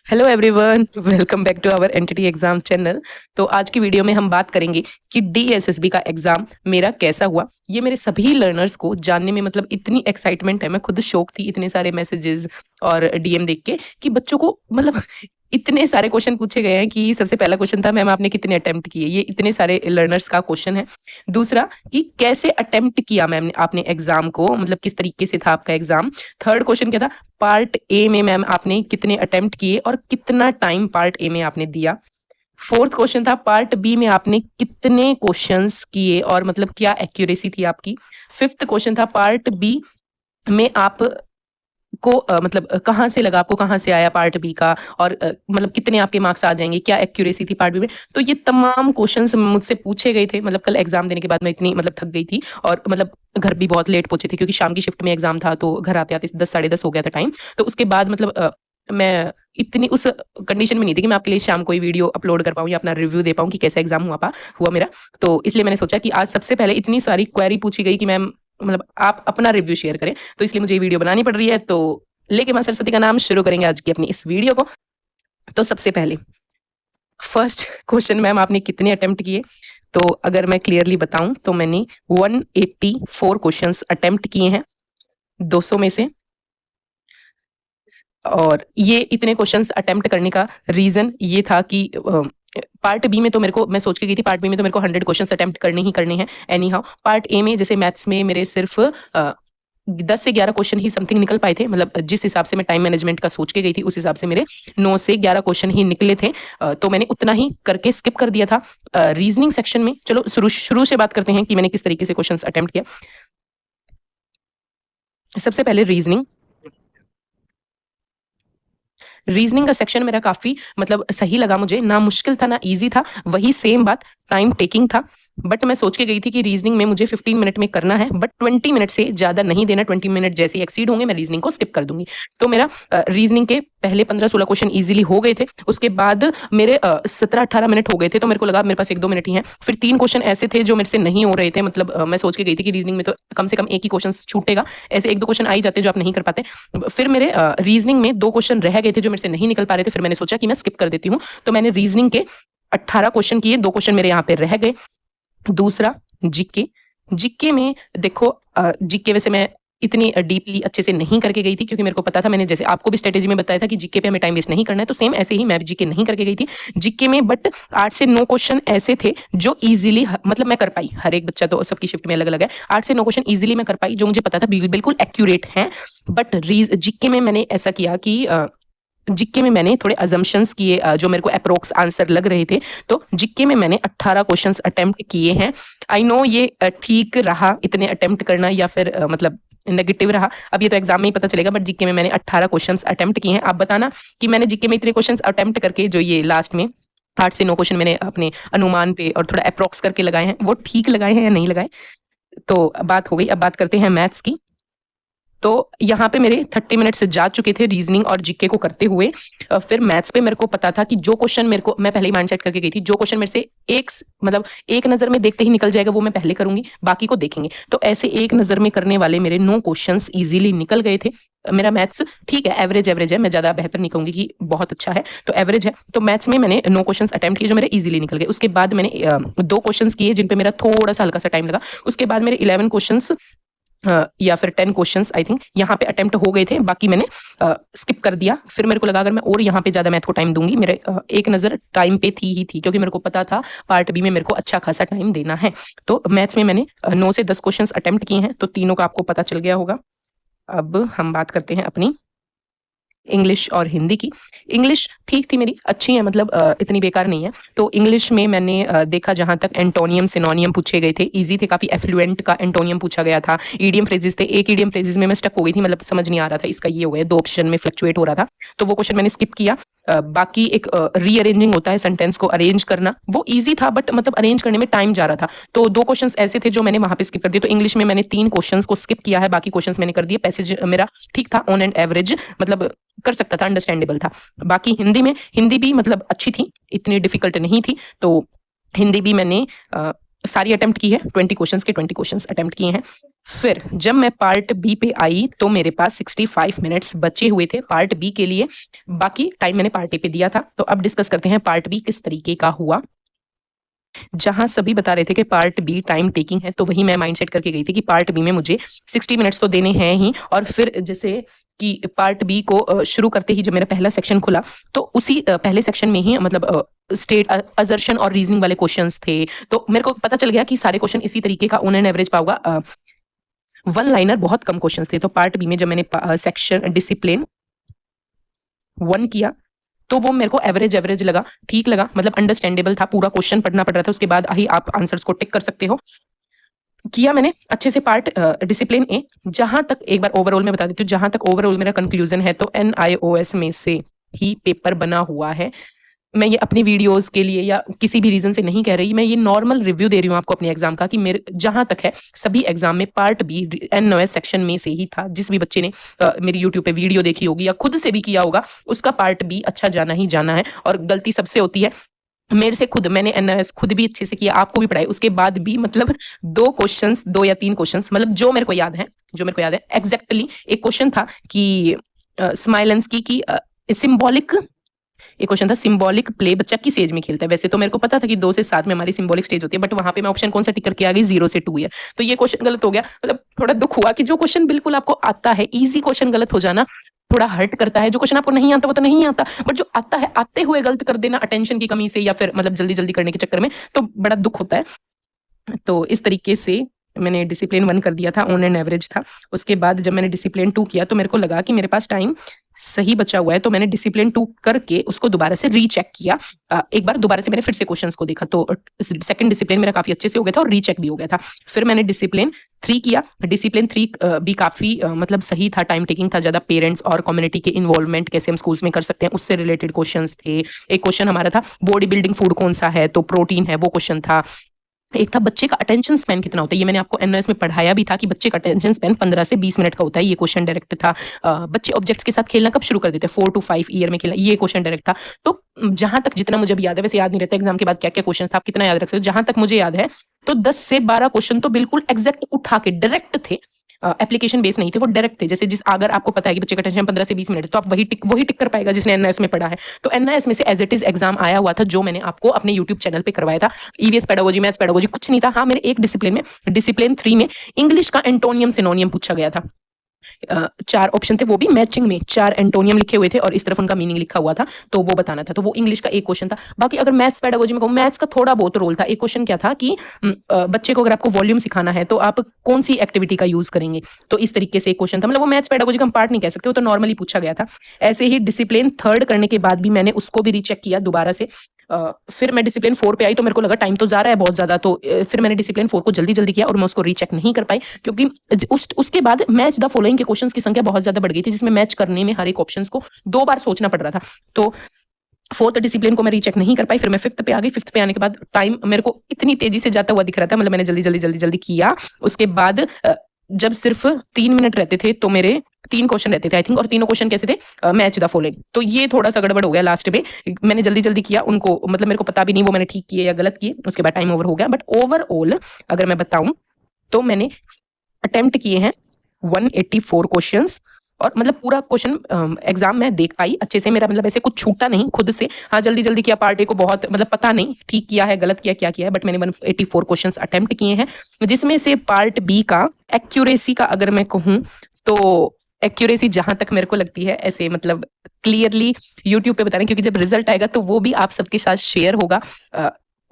Hello everyone, welcome back to our NTT exam channel. तो आज की वीडियो में हम बात करेंगे कि डीएसएसबी का एग्जाम मेरा कैसा हुआ। ये मेरे सभी लर्नर्स को जानने में मतलब इतनी एक्साइटमेंट है, मैं खुद शौक थी इतने सारे मैसेजेस और डीएम देख के कि बच्चों को मतलब इतने सारे क्वेश्चन पूछे गए हैं कि सबसे पहला क्वेश्चन था मैम आपने कितने अटेम्प्ट किए। ये इतने सारे लर्नर्स का क्वेश्चन है। दूसरा कि कैसे अटेम्प्ट किया मैम ने आपने एग्जाम को, मतलब किस तरीके से था आपका एग्जाम। थर्ड क्वेश्चन क्या था, पार्ट ए में मैम आपने कितने अटेम्प्ट किए और कितना टाइम पार्ट ए में आपने दिया। फोर्थ क्वेश्चन था पार्ट बी में आपने कितने क्वेश्चंस किए और मतलब क्या एक्यूरेसी थी आपकी। फिफ्थ क्वेश्चन था पार्ट बी में आप को मतलब कहाँ से लगा, आपको कहाँ से आया पार्ट बी का, और मतलब कितने आपके मार्क्स आ जाएंगे, क्या एक्यूरेसी थी पार्ट बी में। तो ये तमाम क्वेश्चंस मुझसे पूछे गए थे। मतलब कल एग्जाम देने के बाद मैं इतनी मतलब थक गई थी और मतलब घर भी बहुत लेट पहुंचे थे क्योंकि शाम की शिफ्ट में एग्जाम था, तो घर आते आते 10 साढ़े 10 हो गया था टाइम। तो उसके बाद मतलब मैं इतनी उस कंडीशन में नहीं थी कि मैं आपके लिए शाम कोई वीडियो अपलोड कर पाऊँ या अपना रिव्यू दे पाऊँ कि कैसा एग्जाम हुआ मेरा। तो इसलिए मैंने सोचा कि आज सबसे पहले इतनी सारी क्वेरी पूछी गई कि मैम मतलब आप अपना रिव्यू शेयर करें, तो इसलिए मुझे ये वीडियो बनानी पड़ रही है। तो लेके मां सरस्वती का नाम शुरू करेंगे आज की अपनी इस वीडियो को। तो सबसे पहले फर्स्ट क्वेश्चन, मैम आपने कितने अटेम्प्ट किए। तो अगर मैं क्लियरली बताऊं तो मैंने 184 क्वेश्चंस अटेम्प्ट किए हैं 200 में से। और ये इतने क्वेश्चंस अटेम्प्ट करने का रीजन ये था कि पार्ट बी में तो मेरे को, मैं सोच के गई थी पार्ट बी में तो मेरे को 100 क्वेश्चंस अटेम्प्ट करने ही करने हैं एनी हाउ। पार्ट ए में जैसे मैथ्स में मेरे सिर्फ 10 से 11 क्वेश्चन ही समथिंग निकल पाए थे। मतलब जिस हिसाब से मैं टाइम मैनेजमेंट का सोच के गई थी उस हिसाब से मेरे 9 से 11 क्वेश्चन ही निकले थे। तो मैंने उतना ही करके स्किप कर दिया था। रीजनिंग सेक्शन में चलो शुरू से बात करते हैं कि मैंने किस तरीके से क्वेश्चंस अटेम्प्ट किया। सबसे पहले रीजनिंग का सेक्शन मेरा काफी मतलब सही लगा मुझे, ना मुश्किल था ना इजी था। वही सेम बात, टाइम टेकिंग था। बट मैं सोच के गई थी कि रीजनिंग में मुझे 15 मिनट में करना है, बट 20 मिनट से ज्यादा नहीं देना। 20 मिनट जैसे ही एक्सीड होंगे मैं रीजनिंग को स्किप कर दूंगी। तो मेरा रीजनिंग के पहले 15-16 क्वेश्चन इजीली हो गए थे। उसके बाद मेरे 17-18 मिनट हो गए थे, तो मेरे को लगा मेरे पास 1-2 मिनट ही हैं। फिर 3 क्वेश्चन ऐसे थे जो मेरे से नहीं हो रहे थे। मतलब मैं सोच के गई थी कि रीजनिंग में तो कम से कम एक ही क्वेश्चन छूटेगा, ऐसे 1-2 क्वेश्चन आ ही जाते हैं जो आप नहीं कर पाते। फिर मेरे रीजनिंग में 2 क्वेश्चन रह गए थे जो मेरे से नहीं निकल पा रहे थे। फिर मैंने सोचा कि मैं स्किप कर देती हूँ। तो मैंने रीजनिंग के 18 क्वेश्चन किए, 2 क्वेश्चन मेरे यहाँ पे रह गए। दूसरा जीके। जीके में देखो, जीके वैसे मैं इतनी डीपली अच्छे से नहीं करके गई थी क्योंकि मेरे को पता था, मैंने जैसे आपको भी स्ट्रेटेजी में बताया था कि जीके पे हमें टाइम वेस्ट नहीं करना है, तो सेम ऐसे ही मैं भी जीके नहीं करके गई थी जीके में। बट 8 से 9 क्वेश्चन ऐसे थे जो इजीली मतलब मैं कर पाई। हर एक बच्चा तो सबकी शिफ्ट में अलग अलग है। 8 से 9 क्वेश्चन इजीली मैं कर पाई जो मुझे पता था बिल्कुल एक्यूरेट है। बट जीके में मैंने ऐसा किया कि जीके में मैंने थोड़े अजम्पशंस किए जो मेरे को अप्रोक्स आंसर लग रहे थे। तो जीके में मैंने 18 क्वेश्चंस अटेम्प्ट किए हैं। आई नो ये ठीक रहा इतने अटेम्प्ट करना या फिर मतलब नेगेटिव रहा, अब ये तो एग्जाम में ही पता चलेगा। बट जीके में मैंने 18 क्वेश्चंस अटेम्प्ट किए हैं। आप बताना कि मैंने जीके में इतने क्वेश्चंस अटेम्प्ट करके जो ये लास्ट में 8 से 9 क्वेश्चन मैंने अपने अनुमान पे और थोड़ा अप्रोक्स करके लगाए हैं, वो ठीक लगाए हैं या नहीं लगाए। तो बात हो गई। अब बात करते हैं मैथ्स की। तो यहाँ पे मेरे 30 मिनट्स जा चुके थे रीजनिंग और जीके को करते हुए। फिर मैथ्स पे मेरे को पता था कि जो क्वेश्चन मेरे को, मैं पहले ही माइंड सेट करके गई थी, जो क्वेश्चन मेरे से मतलब एक नजर में देखते ही निकल जाएगा वो मैं पहले करूंगी, बाकी को देखेंगे। तो ऐसे एक नजर में करने वाले मेरे 9 क्वेश्चंस इजीली निकल गए थे। मेरा मैथ्स ठीक है, एवरेज है, मैं ज्यादा बेहतर नहीं कहूंगी कि बहुत अच्छा है, तो एवरेज है। तो मैथ्स में मैंने 9 क्वेश्चंस अटेम्प्ट किए जो मेरे इजीली निकल गए। उसके बाद मैंने 2 क्वेश्चंस किए जिन पे मेरा थोड़ा सा हल्का सा टाइम लगा। उसके बाद मेरे 11 क्वेश्चंस या फिर 10 क्वेश्चंस आई थिंक यहाँ पे अटेम्प्ट हो गए थे, बाकी मैंने स्किप कर दिया। फिर मेरे को लगा अगर मैं और यहाँ पे ज्यादा मैथ को टाइम दूंगी, मेरे एक नजर टाइम पे थी क्योंकि मेरे को पता था पार्ट बी में मेरे को अच्छा खासा टाइम देना है। तो मैथ्स में मैंने 9 से 10 क्वेश्चंस अटेम्प्ट किए हैं, तो तीनों का आपको पता चल गया होगा। अब हम बात करते हैं अपनी इंग्लिश और हिंदी की। इंग्लिश ठीक थी मेरी, अच्छी है, मतलब इतनी बेकार नहीं है। तो इंग्लिश में मैंने देखा जहां तक एंटोनियम सिनोनियम पूछे गए थे, इजी थे काफी। एफ्लुएंट का एंटोनियम पूछा गया था। ईडियम फ्रेजेस थे, एक ईडियम फ्रेजेस में मैं स्टक हो गई थी, मतलब समझ नहीं आ रहा था इसका ये हो गया, 2 ऑप्शन में फ्लक्चुएट हो रहा था, तो वो क्वेश्चन मैंने स्किप किया। बाकी एक रीअरेंजिंग होता है, सेंटेंस को अरेंज करना, वो इजी था बट मतलब अरेंज करने में टाइम जा रहा था। तो 2 क्वेश्चंस ऐसे थे जो मैंने वहां पे स्किप कर दिए। तो इंग्लिश में मैंने 3 क्वेश्चंस को स्किप किया है, बाकी क्वेश्चंस मैंने कर दिए। पैसेज मेरा ठीक था, ऑन एंड एवरेज, मतलब कर सकता था, अंडरस्टैंडेबल था। बाकी हिंदी भी मतलब अच्छी थी, इतनी डिफिकल्ट नहीं थी। तो हिंदी भी मैंने सारी अटेम्प्ट की है, 20 क्वेश्चंस के 20 क्वेश्चंस अटेम्प्ट किए हैं। फिर जब मैं पार्ट बी पे आई तो मेरे पास 65 मिनट्स बचे हुए थे पार्ट बी के लिए, बाकी टाइम मैंने पार्ट ए पे दिया था। तो अब डिस्कस करते हैं पार्ट बी किस तरीके का हुआ। जहां सभी बता रहे थे कि पार्ट बी टाइम टेकिंग है, तो वही मैं माइंडसेट करके गई थी कि पार्ट बी में मुझे 60 मिनट्स तो देने हैं ही। और फिर जैसे कि पार्ट बी को शुरू करते ही जब मेरा पहला सेक्शन खुला, तो उसी पहले सेक्शन में ही मतलब स्टेट असर्शन और रीजनिंग वाले क्वेश्चंस थे। तो मेरे को पता चल गया कि सारे क्वेश्चन इसी तरीके का ऑन एन एवरेज पाऊंगा। वन लाइनर बहुत कम क्वेश्चंस थे। तो पार्ट बी में जब मैंने सेक्शन डिसिप्लिन 1 किया, तो वो मेरे को एवरेज एवरेज लगा, ठीक लगा, मतलब अंडरस्टैंडेबल था। पूरा क्वेश्चन पढ़ना पड़ रहा था, उसके बाद ही आप आंसर्स को टिक कर सकते हो। किया मैंने अच्छे से पार्ट डिसिप्लिन ए। जहां तक एक बार ओवरऑल में बता देती हूँ, जहां तक ओवरऑल मेरा कंक्लूजन है, तो NIOS में से ही पेपर बना हुआ है। मैं ये अपनी वीडियोस के लिए या किसी भी रीजन से नहीं कह रही, मैं ये नॉर्मल रिव्यू दे रही हूँ आपको अपने एग्जाम का, कि मेरे जहां तक है सभी एग्जाम में पार्ट बी NOS सेक्शन में से ही था। जिस भी बच्चे ने मेरी यूट्यूब पे वीडियो देखी होगी या खुद से भी किया होगा, उसका पार्ट बी अच्छा जाना ही जाना है। और गलती सबसे होती है, मेरे से खुद, मैंने NOS खुद भी अच्छे से किया, आपको भी पढ़ाई, उसके बाद भी मतलब 2 या 3 क्वेश्चंस, मतलब जो मेरे को याद है, एग्जैक्टली एक क्वेश्चन था कि स्माइलेंस्की की सिंबॉलिक, एक क्वेश्चन था सिंबॉलिक प्ले बच्चा किस एज में खेलता है। वैसे तो मेरे को पता था कि 2 से 7 में हमारी सिंबॉलिक स्टेज होती है, बट वहां पे मैं ऑप्शन कौन सा टिक करके आ गई, 0 से 2 ईयर। तो ये क्वेश्चन गलत हो गया। मतलब थोड़ा दुख हुआ कि जो क्वेश्चन बिल्कुल आपको आता है, इजी क्वेश्चन गलत हो जाना थोड़ा हर्ट करता है। जो क्वेश्चन आपको नहीं आता वो तो नहीं आता, बट जो आता है आते हुए गलत कर देना अटेंशन की कमी से या फिर मतलब जल्दी जल्दी करने के चक्कर में, तो बड़ा दुख होता है। तो इस तरीके से मैंने डिसिप्लिन 1 कर दिया था, ऑन एन एवरेज था। उसके बाद जब मैंने डिसिप्लिन 2 किया, तो मेरे को लगा कि मेरे पास टाइम सही बचा हुआ है, तो मैंने डिसिप्लिन 2 करके उसको दोबारा से रीचेक किया। एक बार दोबारा से मैंने फिर से क्वेश्चंस को देखा, तो सेकंड डिसिप्लिन मेरा काफी अच्छे से हो गया था और रीचेक भी हो गया था। फिर मैंने डिसिप्लिन 3 किया। डिसिप्लिन 3 भी काफी मतलब सही था, टाइम टेकिंग था ज्यादा। पेरेंट्स और कम्युनिटी के इन्वॉल्वमेंट कैसे हम स्कूल्स में कर सकते हैं, उससे रिलेटेड क्वेश्चंस थे। एक क्वेश्चन हमारा था बॉडी बिल्डिंग फूड कौन सा है, तो प्रोटीन है, वो क्वेश्चन था। एक था बच्चे का अटेंशन स्पैन कितना होता है, ये मैंने आपको NOS में पढ़ाया भी था कि बच्चे का अटेंशन स्पैन 15 से 20 मिनट का होता है। ये क्वेश्चन डायरेक्ट था। बच्चे ऑब्जेक्ट्स के साथ खेलना कब शुरू कर देते हैं, 4 to 5 ईयर में खेलना, ये क्वेश्चन डायरेक्ट था। तो जहां तक जितना मुझे भी याद है, वैसे याद नहीं रहता एग्जाम के बाद क्या क्या क्वेश्चन था, आप कितना याद रख सकते हो, जहां तक मुझे याद है तो 10 से 12 क्वेश्चन तो बिल्कुल एग्जैक्ट उठा के डायरेक्ट थे। एप्लीकेशन बेस नहीं थे, वो डायरेक्ट थे। जैसे जिस अगर आपको पता है कि बच्चे का टेंशन 15 से 20 मिनट है, तो आप वही टिक कर पाएगा जिसने NOS में पढ़ा है। तो NOS में से एज इट इज एग्जाम आया हुआ था, जो मैंने आपको अपने यूट्यूब चैनल पे करवाया था। EVS पेडागोजी, मैथ्स पेडागोजी कुछ नहीं था। हाँ, मेरे एक डिसिप्लिन में, डिसिप्लिन 3 में इंग्लिश का एंटोनियम सिनोनियम पूछा गया था। 4 ऑप्शन थे, वो भी मैचिंग में 4 एंटोनियम लिखे हुए थे और इस तरफ उनका मीनिंग लिखा हुआ था, तो वो बताना था। तो वो इंग्लिश का एक क्वेश्चन था। बाकी अगर मैथ्स पेडागोजी में कहूँ, मैथ्स का थोड़ा बहुत रोल था। एक क्वेश्चन क्या था कि बच्चे को अगर आपको वॉल्यूम सिखाना है, तो आप कौन सी एक्टिविटी का यूज करेंगे, तो इस तरीके से एक क्वेश्चन था। मतलब वो मैथ्स पेडागोजी का हम पार्ट नहीं कह सकते, वो तो नॉर्मली पूछा गया था। ऐसे ही डिसिप्लिन 3 करने के बाद भी मैंने उसको भी रीचेक किया दोबारा से। फिर मैं डिसिप्लिन 4 पे आई, तो मेरे को लगा टाइम तो जा रहा है बहुत ज्यादा, तो फिर मैंने डिसिप्लिन 4 को जल्दी जल्दी किया और मैं उसको रीचेक नहीं कर पाई, क्योंकि उसके बाद मैच द फॉलोइंग के क्वेश्चंस की संख्या बहुत ज्यादा बढ़ गई थी, जिसमें मैच करने में हर एक ऑप्शंस को 2 बार सोचना पड़ रहा था। तो 4th डिसिप्लिन को मैं रीचेक नहीं कर पाई। फिर मैं 5th पे आ गई। 5th पे आने के बाद टाइम मेरे को इतनी तेजी से जाता हुआ दिख रहा था, मतलब मैंने जल्दी जल्दी जल्दी जल्दी किया। उसके बाद जब सिर्फ 3 मिनट रहते थे, तो मेरे 3 क्वेश्चन रहते थे आई थिंक, और तीनों क्वेश्चन कैसे थे, मैच द फॉलोइंग। तो ये थोड़ा सा गड़बड़ हो गया लास्ट पे, मैंने जल्दी जल्दी किया उनको, मतलब मेरे को पता भी नहीं वो मैंने ठीक किए या गलत किए। उसके बाद टाइम ओवर हो गया। बट ओवरऑल अगर मैं बताऊं, तो मैंने अटेम्प्ट किए हैं 184 क्वेश्चंस, और मतलब पूरा क्वेश्चन एग्जाम में देख पाई अच्छे से। मेरा मतलब ऐसे कुछ छूटा नहीं खुद से। हाँ, जल्दी जल्दी किया, पार्ट ए को बहुत मतलब पता नहीं ठीक किया है गलत किया क्या किया है, बट मैंने 184 क्वेश्चंस अटेम्प्ट किए हैं। जिसमें से पार्ट बी का एक्यूरेसी का अगर मैं कहूँ, तो एक्यूरेसी जहां तक मेरे को लगती है ऐसे मतलब क्लियरली यूट्यूब पे बताना, क्योंकि जब रिजल्ट आएगा तो वो भी आप सबके साथ शेयर होगा।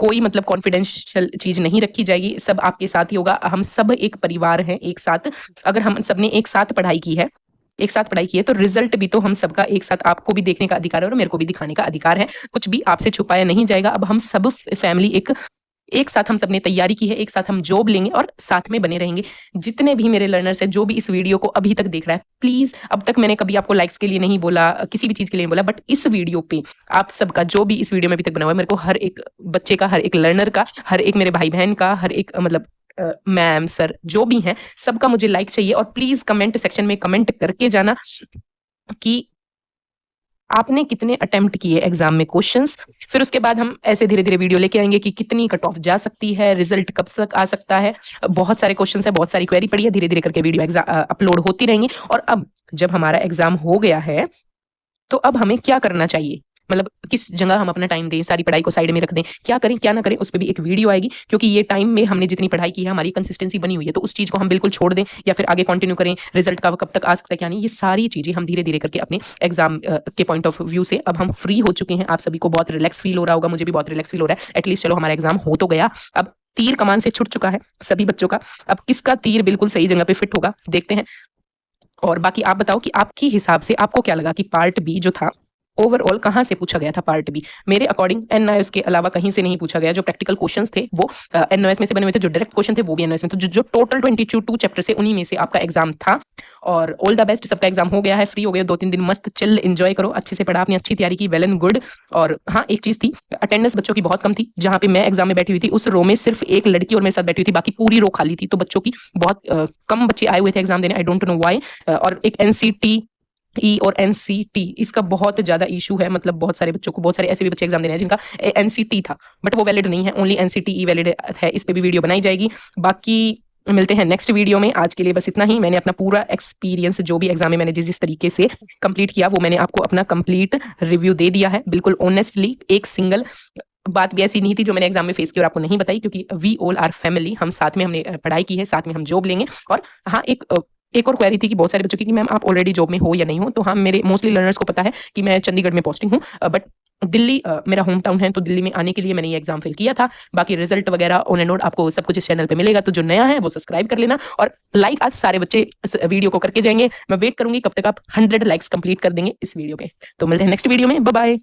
कोई मतलब कॉन्फिडेंशियल चीज नहीं रखी जाएगी, सब आपके साथ ही होगा। हम सब एक परिवार हैं एक साथ। अगर हम सबने एक साथ पढ़ाई की है, एक साथ पढ़ाई की है, तो रिजल्ट भी तो हम सबका एक साथ, आपको भी देखने का अधिकार है और मेरे को भी दिखाने का अधिकार है। कुछ भी आपसे छुपाया नहीं जाएगा। अब हम सब फैमिली एक साथ हम सबने तैयारी की है, एक साथ हम जॉब लेंगे और साथ में बने रहेंगे। जितने भी मेरे लर्नर्स हैं, जो भी इस वीडियो को अभी तक देख रहा है, प्लीज, अब तक मैंने कभी आपको लाइक्स के लिए नहीं बोला, किसी भी चीज के लिए नहीं बोला, बट इस वीडियो पे आप सबका, जो भी इस वीडियो में अभी तक बना हुआ है, मेरे को हर एक बच्चे का, हर एक लर्नर का, हर एक मेरे भाई बहन का, हर एक मतलब मैम सर जो भी हैं, सबका मुझे लाइक चाहिए। और प्लीज कमेंट सेक्शन में कमेंट करके जाना कि आपने कितने अटेम्प्ट किए एग्जाम में क्वेश्चंस। फिर उसके बाद हम ऐसे धीरे धीरे वीडियो लेके आएंगे कि कितनी कट ऑफ जा सकती है, रिजल्ट कब तक आ सकता है। बहुत सारे क्वेश्चन है, बहुत सारी क्वेरी पड़ी है, धीरे धीरे करके वीडियो एग्जाम अपलोड होती रहेंगी। और अब जब हमारा एग्जाम हो गया है तो अब हमें क्या करना चाहिए, मतलब किस जगह हम अपना टाइम दें, सारी पढ़ाई को साइड में रख दें, क्या करें क्या ना करें, उस पर भी एक वीडियो आएगी। क्योंकि ये टाइम में हमने जितनी पढ़ाई की है, हमारी कंसिस्टेंसी बनी हुई है, तो उस चीज को हम बिल्कुल छोड़ दें या फिर आगे कंटिन्यू करें, रिजल्ट का कब तक आ सकता है क्या नहीं, ये सारी चीजें हम धीरे धीरे करके अपने एग्जाम के पॉइंट ऑफ व्यू से अब हम फ्री हो चुके हैं। आप सभी को बहुत रिलैक्स फील हो रहा होगा, मुझे भी बहुत रिलैक्स फील हो रहा है। एटलीस्ट चलो हमारा एग्जाम हो तो गया। अब तीर कमान से छुट चुका है सभी बच्चों का। अब किसका तीर बिल्कुल सही जगह पे फिट होगा देखते हैं। और बाकी आप बताओ कि आपकी हिसाब से आपको क्या लगा कि पार्ट बी जो था ओवरऑल कहाँ से पूछा गया था। पार्ट बी मेरे अकॉर्डिंग एनआईएस के अलावा कहीं से नहीं पूछा गया। जो प्रैक्टिकल क्वेश्चंस थे वो एनआईएस में से बने हुए थे, जो डायरेक्ट क्वेश्चन थे वो भी एनआईएस में थे। जो टोटल 22 चैप्टर से उन्हीं में से आपका एग्जाम था। और ऑल द बेस्ट, सबका एग्जाम हो गया है, फ्री हो गए, 2-3 दिन मस्त चिल एंजॉय करो, अच्छे से पढ़ा, आपने अच्छी तैयारी की, वेल एंड गुड। और हाँ, एक चीज थी, अटेंडेंस बच्चों की बहुत कम थी। जहाँ पे मैं एग्जाम में बैठी हुई थी उस रो में सिर्फ एक लड़की और मेरे साथ बैठी हुई थी, बाकी पूरी रो खाली थी। तो बच्चों की बहुत कम बच्चे आए हुए थे एग्जाम देने, आई डोंट नो व्हाई। और एक एनसीटी ई और एनसीटी, इसका बहुत ज्यादा इशू है। मतलब बहुत सारे बच्चों को, बहुत सारे ऐसे भी बच्चे एग्जाम देने हैं जिनका एनसीटी था बट वो वैलिड नहीं है, ओनली एनसीटी ई वैलिड है। इस पे भी वीडियो बनाई जाएगी। बाकी मिलते हैं नेक्स्ट वीडियो में। आज के लिए बस इतना ही। मैंने अपना पूरा एक्सपीरियंस, जो भी एग्जाम में मैंने जिस जिस तरीके से कंप्लीट किया, वो मैंने आपको अपना कंप्लीट रिव्यू दे दिया है, बिल्कुल ऑनेस्टली। एक सिंगल बात भी ऐसी नहीं थी जो मैंने एग्जाम में फेस की और आपको नहीं बताई, क्योंकि वी ऑल आर फैमिली, हम साथ में हमने पढ़ाई की है, साथ में हम जॉब लेंगे। और हाँ, एक और क्वेरी थी कि बहुत सारे बच्चों की कि मैम आप ऑलरेडी जॉब में हो या नहीं हो। तो हाँ, मेरे मोस्टली लर्नर्स को पता है कि मैं चंडीगढ़ में पोस्टिंग हूँ, बट दिल्ली मेरा होम टाउन है, तो दिल्ली में आने के लिए मैंने ये एग्जाम फिल किया था। बाकी रिजल्ट वगैरह ऑन एंड ऑन आपको सब कुछ इस चैनल पे मिलेगा। तो जो नया है वो सब्सक्राइब कर लेना, और लाइक आज सारे बच्चे इस वीडियो को करके जाएंगे। मैं वेट करूंगी कब तक आप 100 लाइक्स कंप्लीट कर देंगे इस वीडियो पे। तो मिलते हैं नेक्स्ट वीडियो में, बाय बाय।